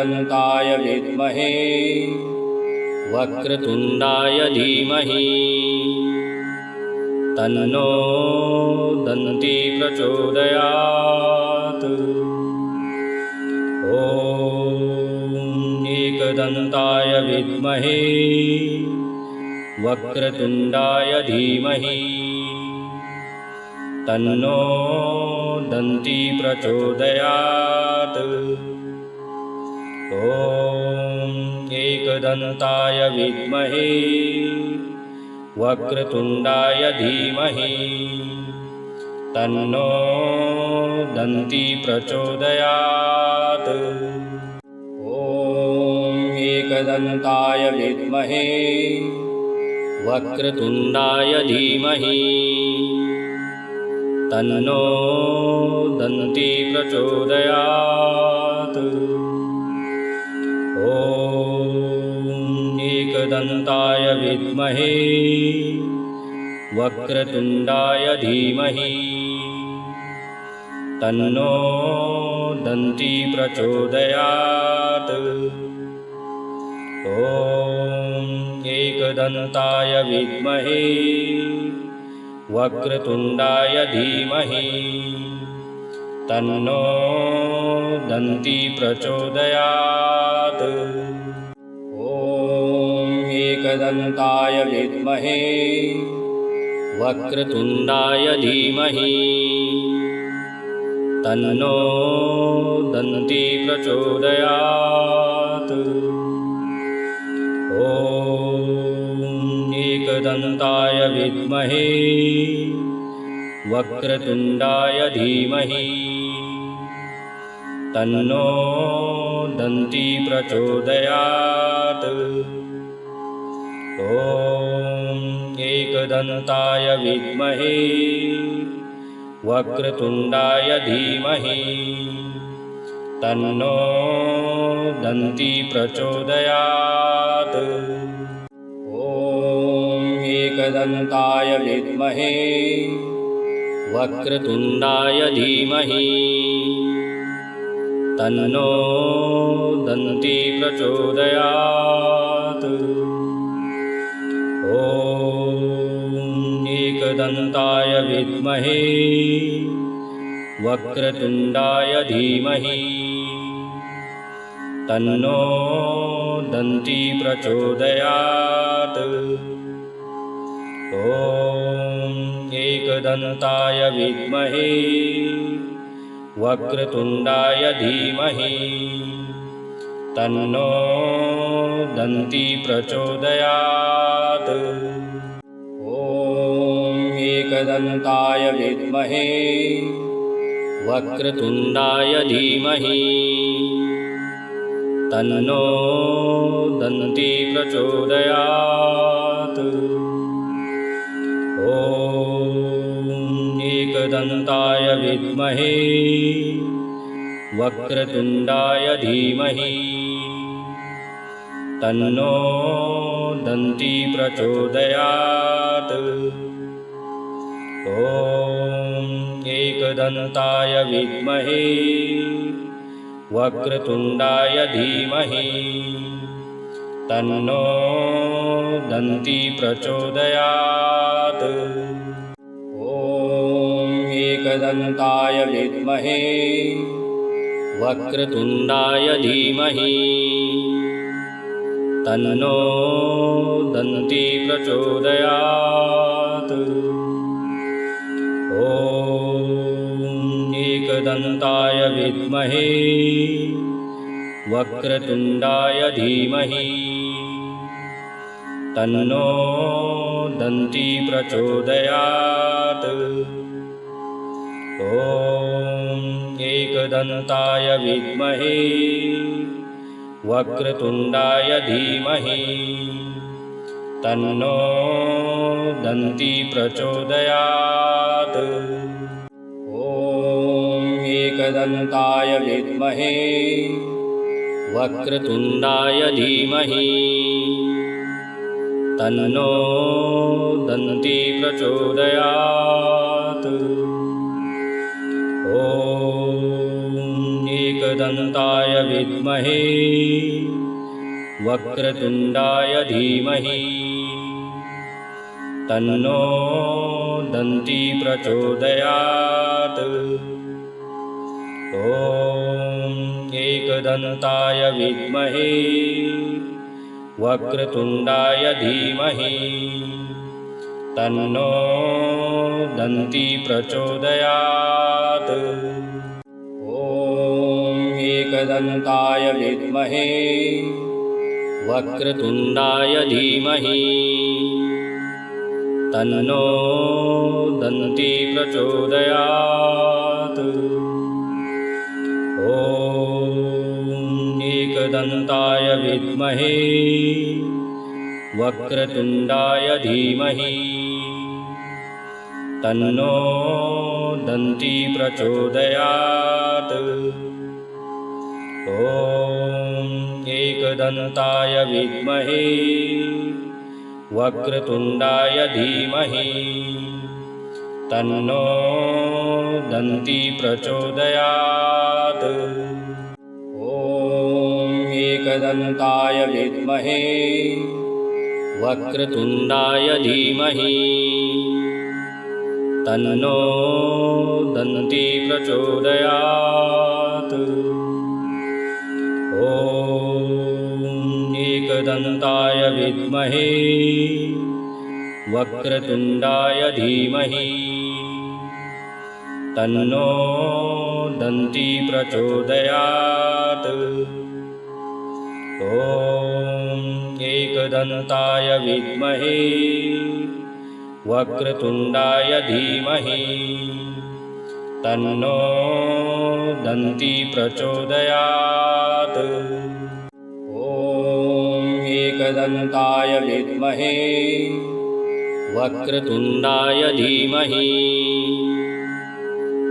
एकदन्ताय विद्महे वक्रतुण्डाय धीमहि तन्नो दन्ती प्रचोदयात्। ॐ एकदन्ताय विद्महे वक्रतुण्डाय धीमहि तन्नो दन्ती प्रचोदयात्। ॐ एकदन्ताय विद्महे वक्रतुण्डाय धीमहि तन्नो दन्ती प्रचोदयात्। ॐ एकदन्ताय विद्महे वक्रतुण्डाय धीमहि तन्नो दन्ती प्रचोदयात्। ॐ एकदन्ताय विद्महे वक्रतुण्डाय धीमहि तन्नो दन्ती प्रचोदयात्। ॐ एकदन्ताय विद्महे वक्रतुण्डाय धीमहि तन्नो दन्ती प्रचोदयात्। ॐ एकदन्ताय विद्महे वक्रतुण्डाय धीमहि तन्नो दन्ती प्रचोदयात्। ॐ एकदन्ताय विद्महे वक्रतुण्डाय धीमहि तन्नो दन्ती प्रचोदयात्। ॐ एकदन्ताय विद्महे वक्रतुण्डाय धीमहि तन्नो दन्ती प्रचोदयात्। ॐ एकदन्ताय विद्महे वक्रतुण्डाय धीमहि तन्नो दन्ती प्रचोदयात्। ॐ एकदन्ताय विद्महे वक्रतुण्डाय धीमहि तन्नो दन्ती प्रचोदयात्। ॐ एकदन्ताय विद्महे वक्रतुण्डाय धीमहि तन्नो दन्ती प्रचोदयात्। ॐ एकदन्ताय विद्महे वक्रतुण्डाय धीमहि तन्नो दन्ती प्रचोदयात्। ॐ एकदन्ताय विद्महे वक्रतुण्डाय धीमहि तन्नो दन्ती प्रचोदयात्। ॐ एकदन्ताय विद्महे वक्रतुण्डाय धीमहि तन्नो दन्ती प्रचोदयात्। ॐ एकदन्ताय विद्महे वक्रतुण्डाय धीमहि तन्नो दन्ती प्रचोदयात्। ॐ एकदन्ताय विद्महे वक्रतुण्डाय धीमहि तन्नो दन्ती प्रचोदयात्। ॐ एकदन्ताय विद्महे वक्रतुण्डाय धीमहि तन्नो दन्ती प्रचोदयात्। ॐ एकदन्ताय विद्महे वक्रतुण्डाय धीमहि तन्नो दन्ती प्रचोदयात्। ॐ एकदन्ताय विद्महे वक्रतुण्डाय धीमहि तन्नो दन्ती प्रचोदयात्। ॐ एकदन्ताय विद्महे वक्रतुण्डाय धीमहि तन्नो दन्ती प्रचोदयात्। ॐ एकदन्ताय विद्महे वक्रतुण्डाय धीमहि तन्नो दन्ती प्रचोदयात्। ॐ एकदन्ताय विद्महे वक्रतुण्डाय धीमहि तन्नो दन्ती प्रचोदयात्। ॐ एकदन्ताय विद्महे वक्रतुण्डाय धीमहि तन्नो दन्ती प्रचोदयात्। ॐ एकदन्ताय विद्महे वक्रतुण्डाय धीमहि तन्नो दन्ती प्रचोदयात्। ॐ एकदन्ताय विद्महे वक्रतुण्डाय धीमहि तन्नो दन्ती प्रचोदयात्। ॐ एकदन्ताय विद्महे वक्रतुण्डाय धीमहि तन्नो दन्ती प्रचोदयात्। ॐ एकदन्ताय विद्महे वक्रतुण्डाय धीमहि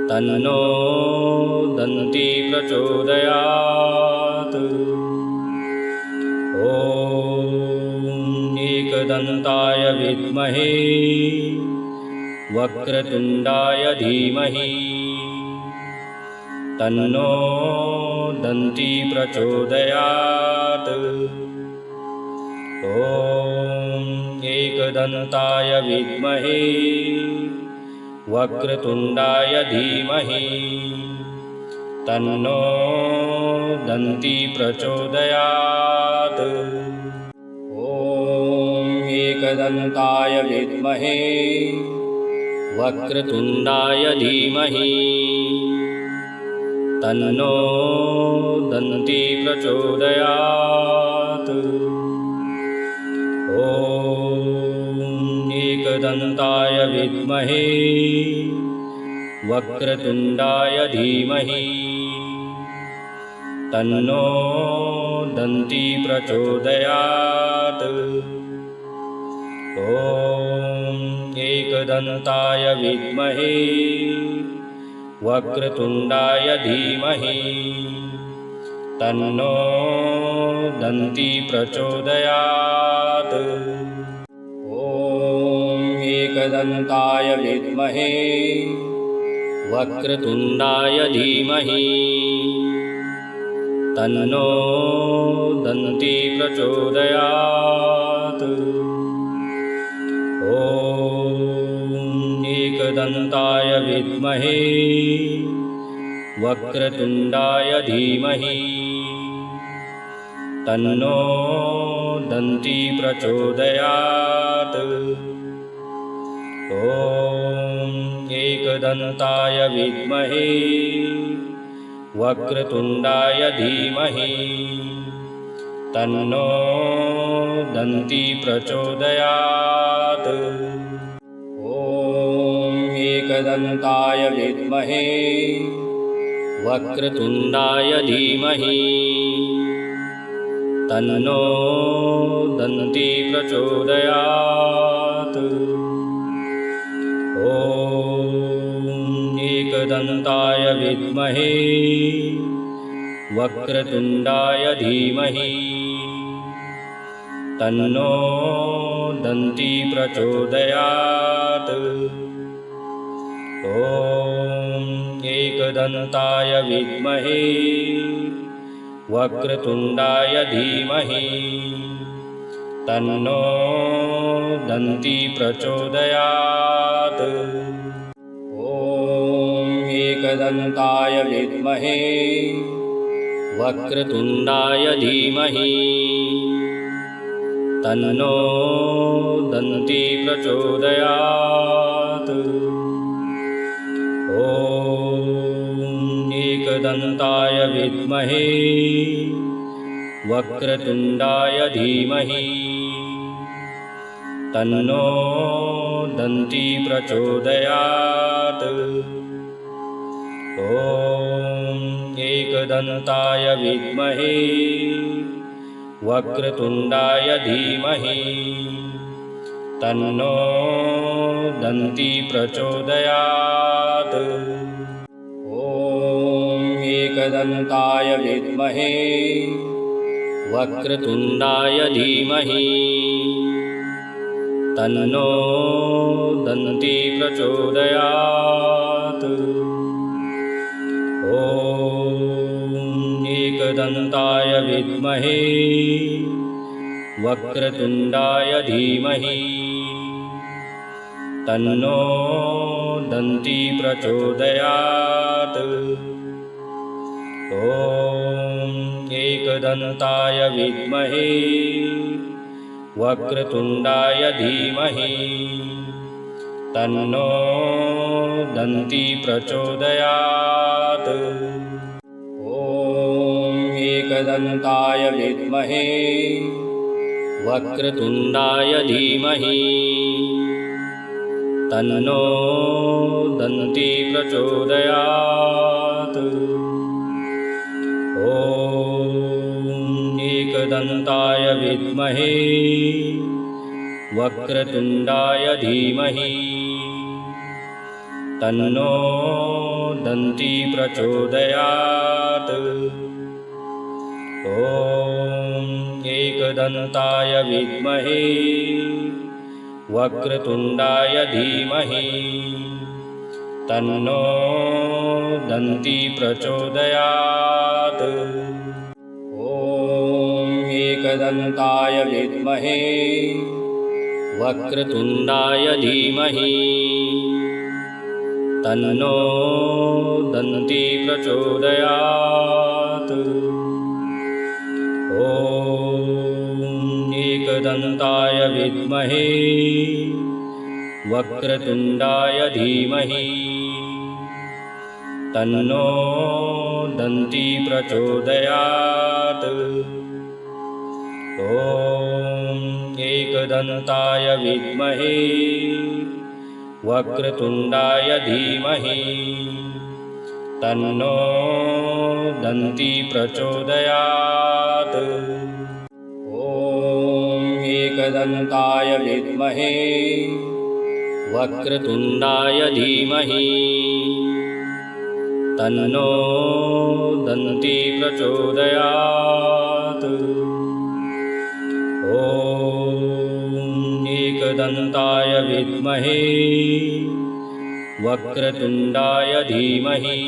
तन्नो दन्ती प्रचोदयात्। ॐ एकदन्ताय विद्महे वक्रतुण्डाय धीमहि तन्नो दन्ती प्रचोदयात्। ॐ एकदन्ताय विद्महे वक्रतुण्डाय धीमहि तन्नो दन्ती प्रचोदयात्। ॐ एकदन्ताय विद्महे वक्रतुण्डाय धीमहि तन्नो दन्ती प्रचोदयात्। ॐ एकदन्ताय विद्महे वक्रतुण्डाय धीमहि तन्नो दन्ती प्रचोदयात्। ॐ एकदन्ताय विद्महे वक्रतुण्डाय धीमहि तन्नो दन्ती प्रचोदयात्। ॐ एकदन्ताय विद्महे वक्रतुण्डाय धीमहि तन्नो दन्ती प्रचोदयात्। ॐ एकदन्ताय विद्महे वक्रतुण्डाय धीमहि तन्नो दन्ती प्रचोदयात्। ॐ एकदन्ताय विद्महे वक्रतुण्डाय धीमहि तन्नो दन्ती प्रचोदयात्। ॐ एकदन्ताय विद्महे वक्रतुण्डाय धीमहि तन्नो दन्ती प्रचोदयात्। ॐ एकदन्ताय विद्महे वक्रतुण्डाय धीमहि तन्नो दन्ती प्रचोदयात्। ॐ एकदन्ताय विद्महे वक्रतुण्डाय धीमहि तन्नो दन्ती प्रचोदयात्। ॐ एकदन्ताय विद्महे वक्रतुण्डाय धीमहि तन्नो दन्ती प्रचोदयात्। ॐ एकदन्ताय विद्महे वक्रतुण्डाय धीमहि तन्नो दन्ती प्रचोदयात्। ॐ एकदन्ताय विद्महे वक्रतुण्डाय धीमहि तन्नो दन्ती प्रचोदयात्। ॐ एकदन्ताय विद्महे वक्रतुण्डाय धीमहि तन्नो दन्ती प्रचोदयात्। ॐ एकदन्ताय विद्महे वक्रतुण्डाय धीमहि तन्नो दन्ती प्रचोदयात्। ॐ एकदन्ताय विद्महे वक्रतुण्डाय धीमहि तन्नो दन्ती प्रचोदयात्। ॐ एकदन्ताय विद्महे वक्रतुण्डाय धीमहि तन्नो दन्ती प्रचोदयात्। ॐ एकदन्ताय विद्महे वक्रतुण्डाय धीमहि तन्नो दन्ती प्रचोदयात्। ॐ एकदन्ताय विद्महे वक्रतुण्डाय धीमहि तन्नो दन्ती प्रचोदयात्। ॐ एकदन्ताय विद्महे वक्रतुण्डाय धीमहि तन्नो दन्ती प्रचोदयात्। ॐ एकदन्ताय विद्महे वक्रतुण्डाय धीमहि तन्नो दन्ती प्रचोदयात्। ॐ एकदन्ताय विद्महे वक्रतुण्डाय धीमहि तन्नो दन्ती प्रचोदयात्। ॐ एकदन्ताय विद्महे वक्रतुण्डाय धीमहि तन्नो दन्ती प्रचोदयात्। ॐ एकदन्ताय विद्महे वक्रतुण्डाय धीमहि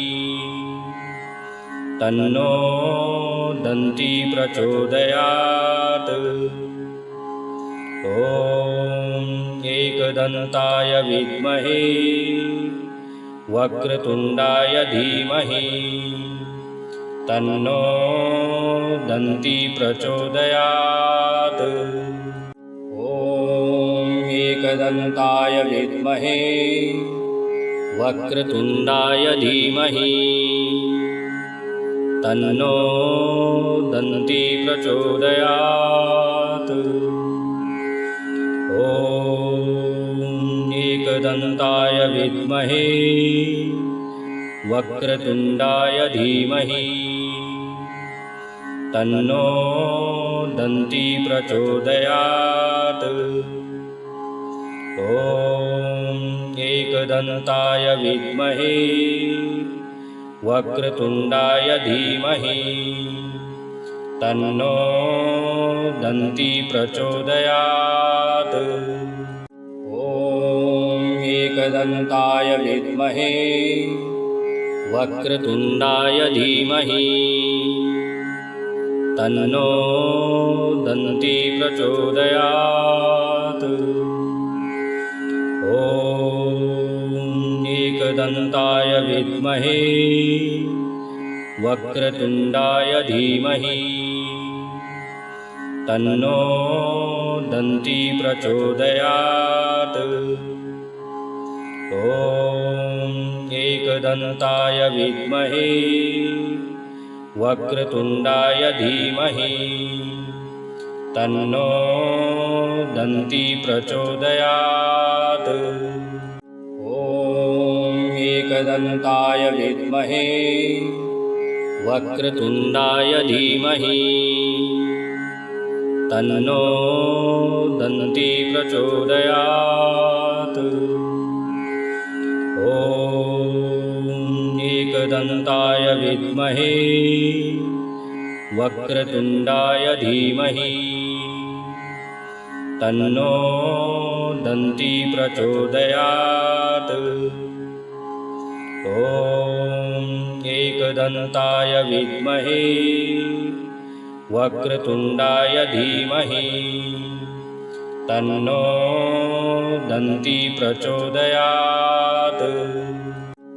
तन्नो दन्ती प्रचोदयात्। ॐ एकदन्ताय विद्महे वक्रतुण्डाय धीमहि तन्नो दन्ती प्रचोदयात्। ॐ एकदन्ताय विद्महे वक्रतुण्डाय धीमहि तन्नो दन्ती प्रचोदयात्। ॐ एकदन्ताय विद्महे वक्रतुण्डाय धीमहि तन्नो दन्ती प्रचोदयात्। ॐ एकदन्ताय विद्महे वक्रतुण्डाय धीमहि तन्नो दन्ती प्रचोदयात्। ॐ एकदन्ताय विद्महे वक्रतुण्डाय धीमहि तन्नो दन्ती प्रचोदयात्। ॐ एकदन्ताय विद्महे वक्रतुण्डाय धीमहि तन्नो दन्ती प्रचोदयात्। ॐ एकदन्ताय विद्महे वक्रतुण्डाय धीमहि तन्नो दन्ती प्रचोदयात्। ॐ एकदन्ताय विद्महे वक्रतुण्डाय धीमहि तन्नो दन्ती प्रचोदयात्। ॐ एकदन्ताय विद्महे वक्रतुण्डाय धीमहि तन्नो दन्ती प्रचोदयात्। ॐ एकदन्ताय विद्महे वक्रतुण्डाय धीमहि तन्नो दन्ती प्रचोदयात्।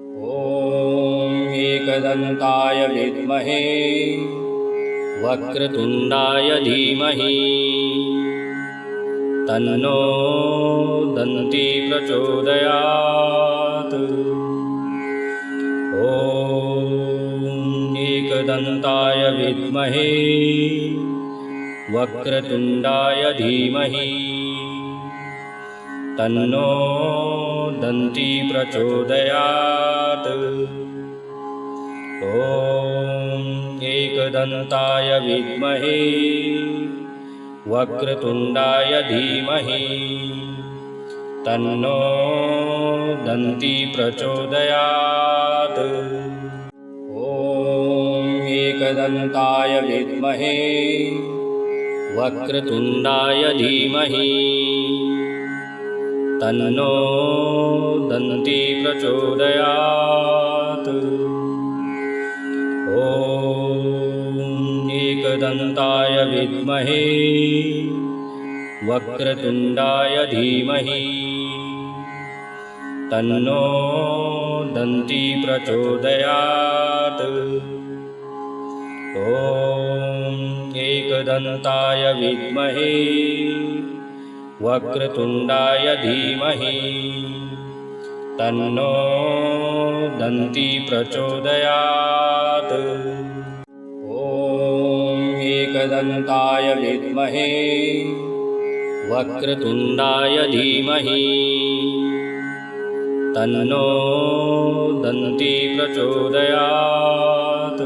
ॐ एकदन्ताय विद्महे वक्रतुण्डाय धीमहि तन्नो दन्ती प्रचोदयात्। ॐ एकदन्ताय विद्महे वक्रतुण्डाय धीमहि तन्नो दन्ती प्रचोदयात्। ॐ एकदन्ताय विद्महे वक्रतुण्डाय धीमहि तन्नो दन्ती प्रचोदयात्। ॐ एकदन्ताय विद्महे वक्रतुण्डाय धीमहि तन्नो दन्ती प्रचोदयात्। ॐ एकदन्ताय विद्महे वक्रतुण्डाय धीमहि तन्नो दन्ती प्रचोदयात्। ॐ एकदन्ताय विद्महे वक्रतुण्डाय धीमहि तन्नो दन्ती प्रचोदयात्। ॐ एकदन्ताय विद्महे वक्रतुण्डाय धीमहि तन्नो दन्ती प्रचोदयात्।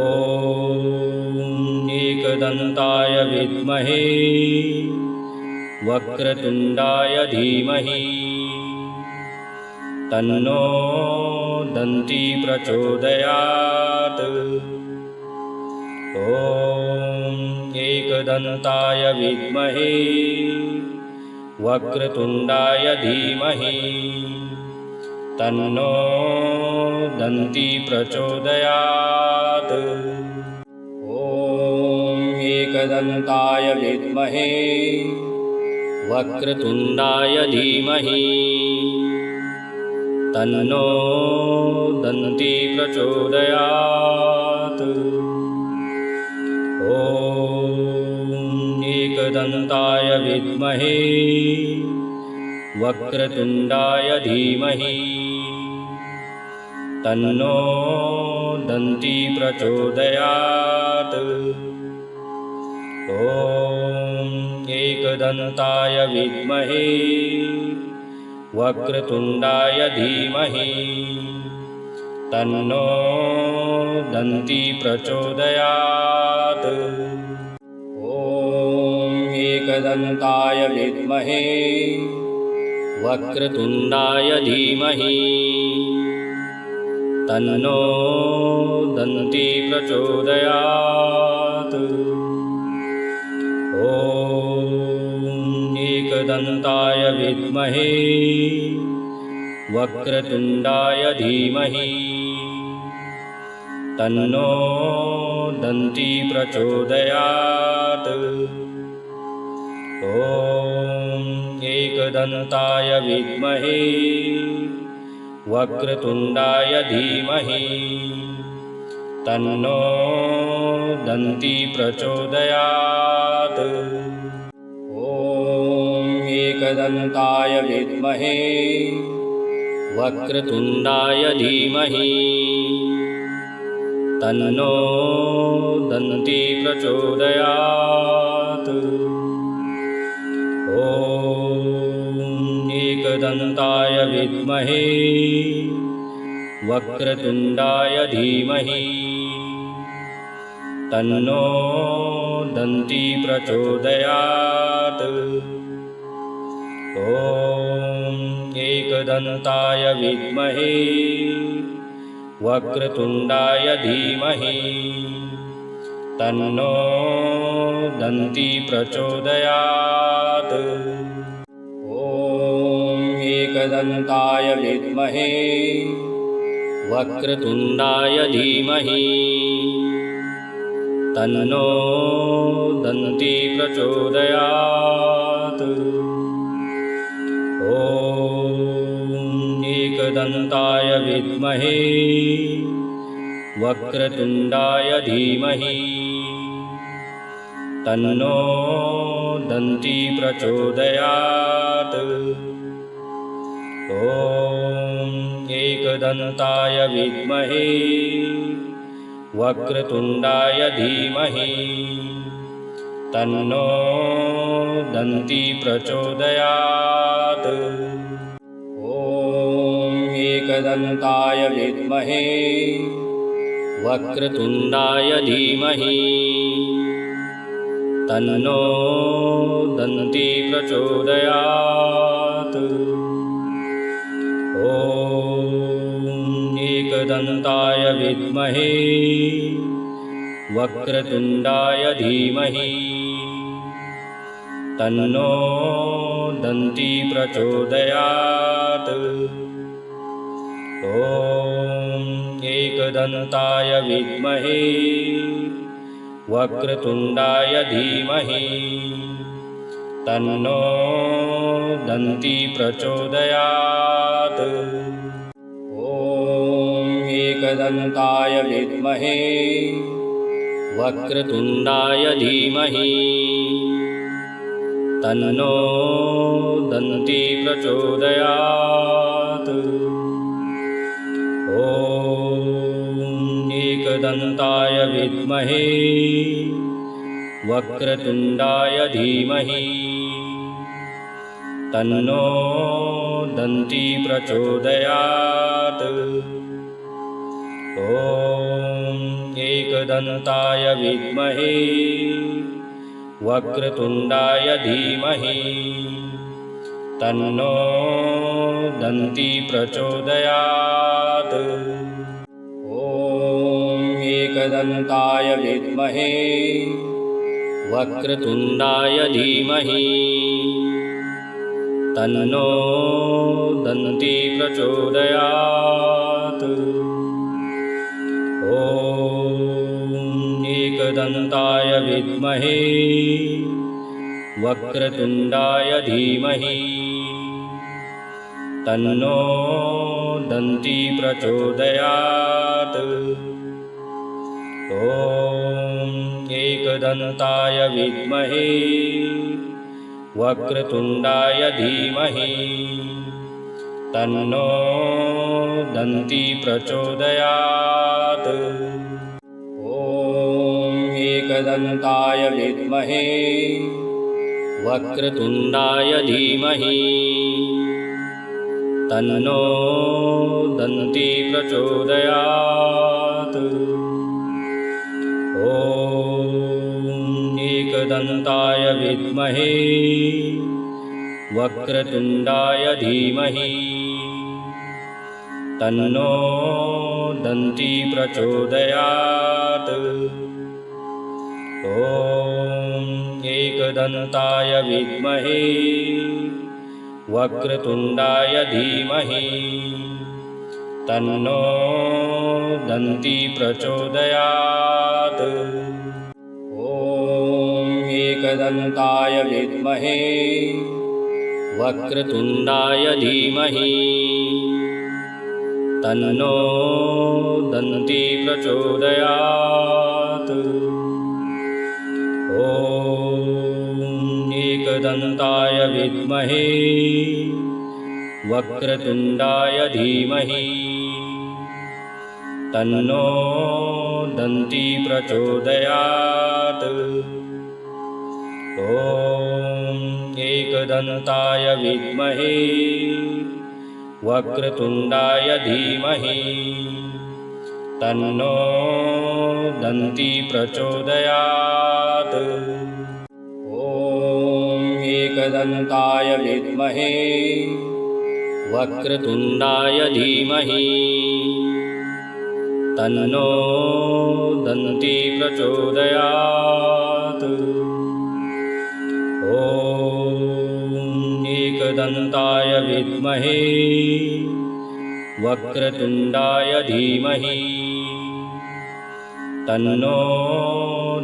ॐ एकदन्ताय विद्महे वक्रतुण्डाय धीमहि तन्नो दन्ती प्रचोदयात्। ॐ एकदन्ताय विद्महे वक्रतुण्डाय धीमहि तन्नो दन्ती प्रचोदयात्। ॐ एकदन्ताय विद्महे वक्रतुण्डाय धीमहि तन्नो दन्ती प्रचोदयात्। ॐ एकदन्ताय विद्महे वक्रतुण्डाय धीमहि तन्नो दन्ती प्रचोदयात्। ॐ एकदन्ताय विद्महे वक्रतुण्डाय धीमहि तन्नो दन्ती प्रचोदयात्। ॐ एकदन्ताय विद्महे वक्रतुण्डाय धीमहि तन्नो दन्ती प्रचोदयात्। ॐ एकदन्ताय विद्महे वक्रतुण्डाय धीमहि तन्नो दन्ती प्रचोदयात्। ॐ एकदन्ताय विद्महे वक्रतुण्डाय धीमहि तन्नो दन्ती प्रचोदयात्। ॐ एकदन्ताय विद्महे वक्रतुण्डाय धीमहि तन्नो दन्ती प्रचोदयात्। ॐ एकदन्ताय विद्महे वक्रतुण्डाय धीमहि तन्नो दन्ती प्रचोदयात्। ॐ एकदन्ताय विद्महे वक्रतुण्डाय धीमहि तन्नो दन्ती प्रचोदयात्। ॐ एकदन्ताय विद्महे वक्रतुण्डाय धीमहि तन्नो दन्ती प्रचोदयात्। ॐ एकदन्ताय विद्महे वक्रतुण्डाय धीमहि तन्नो दन्ती प्रचोदयात्। ॐ एकदन्ताय विद्महे वक्रतुण्डाय धीमहि तन्नो दन्ती प्रचोदयात्। ॐ एकदन्ताय विद्महे वक्रतुण्डाय धीमहि तन्नो दन्ती प्रचोदयात्। ॐ एकदन्ताय विद्महे वक्रतुण्डाय धीमहि तन्नो दन्ती प्रचोदयात्। ॐ एकदन्ताय विद्महे वक्रतुण्डाय धीमहि तन्नो दन्ती प्रचोदयात्। ॐ एकदन्ताय विद्महे वक्रतुण्डाय धीमहि तन्नो दन्ती प्रचोदयात्। ॐ एकदन्ताय विद्महे वक्रतुण्डाय धीमहि तन्नो दन्ती प्रचोदयात्। ॐ एकदन्ताय विद्महे वक्रतुण्डाय धीमहि तन्नो दन्ती प्रचोदयात्। ॐ एकदन्ताय विद्महे वक्रतुण्डाय धीमहि तन्नो दन्ती प्रचोदयात्। ॐ एकदन्ताय विद्महे वक्रतुण्डाय धीमहि तन्नो दन्ती प्रचोदयात्। ॐ एकदन्ताय विद्महे वक्रतुण्डाय धीमहि तन्नो दन्ती प्रचोदयात्। ॐ एकदन्ताय विद्महे वक्रतुण्डाय धीमहि तन्नो दन्ती प्रचोदयात्। ॐ एकदन्ताय विद्महे वक्रतुण्डाय धीमहि तन्नो दन्ती प्रचोदयात्। ॐ एकदन्ताय विद्महे वक्रतुण्डाय धीमहि तन्नो दन्ती प्रचोदयात्। ॐ एकदन्ताय विद्महे वक्रतुण्डाय धीमहि तन्नो दन्ती प्रचोदयात्। ॐ एकदन्ताय विद्महे वक्रतुण्डाय धीमहि तन्नो दन्ती प्रचोदयात्। ॐ एकदन्ताय विद्महे वक्रतुण्डाय धीमहि तन्नो दन्ती प्रचोदयात्। ॐ एकदन्ताय विद्महे वक्रतुण्डाय धीमहि तन्नो दन्ती प्रचोदयात्। ॐ एकदन्ताय विद्महे वक्रतुण्डाय धीमहि तन्नो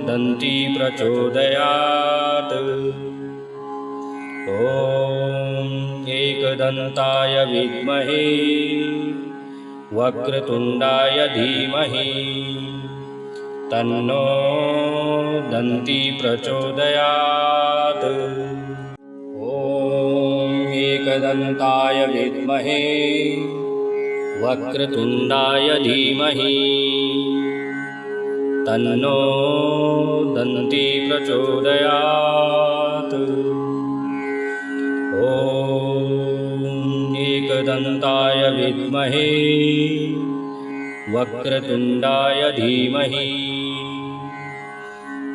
दन्ती प्रचोदयात्। ॐ एकदन्ताय विद्महे वक्रतुण्डाय धीमहि तन्नो दन्ती प्रचोदयात्। ॐ एकदन्ताय विद्महे वक्रतुण्डाय धीमहि तन्नो दन्ती प्रचोदयात्। ॐ एकदन्ताय विद्महे वक्रतुण्डाय धीमहि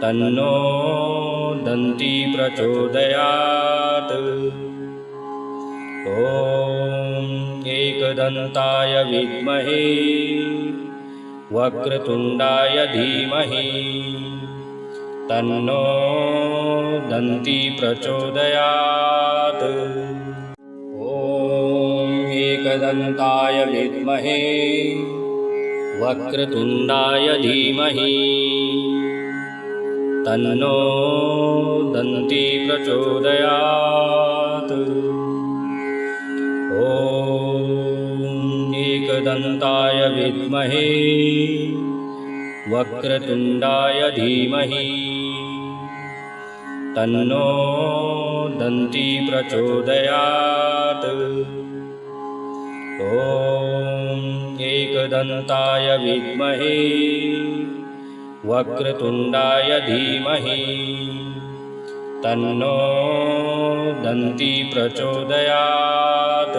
तन्नो दन्ती प्रचोदयात्। ॐ एकदन्ताय विद्महे वक्रतुण्डाय धीमहि तन्नो दन्ती प्रचोदयात्। ॐ एकदन्ताय विद्महे वक्रतुण्डाय धीमहि तन्नो दन्ती प्रचोदयात्। ॐ एकदन्ताय विद्महे वक्रतुण्डाय धीमहि तन्नो दन्ती प्रचोदयात्। ॐ एकदन्ताय विद्महे वक्रतुण्डाय धीमहि तन्नो दन्ती प्रचोदयात्।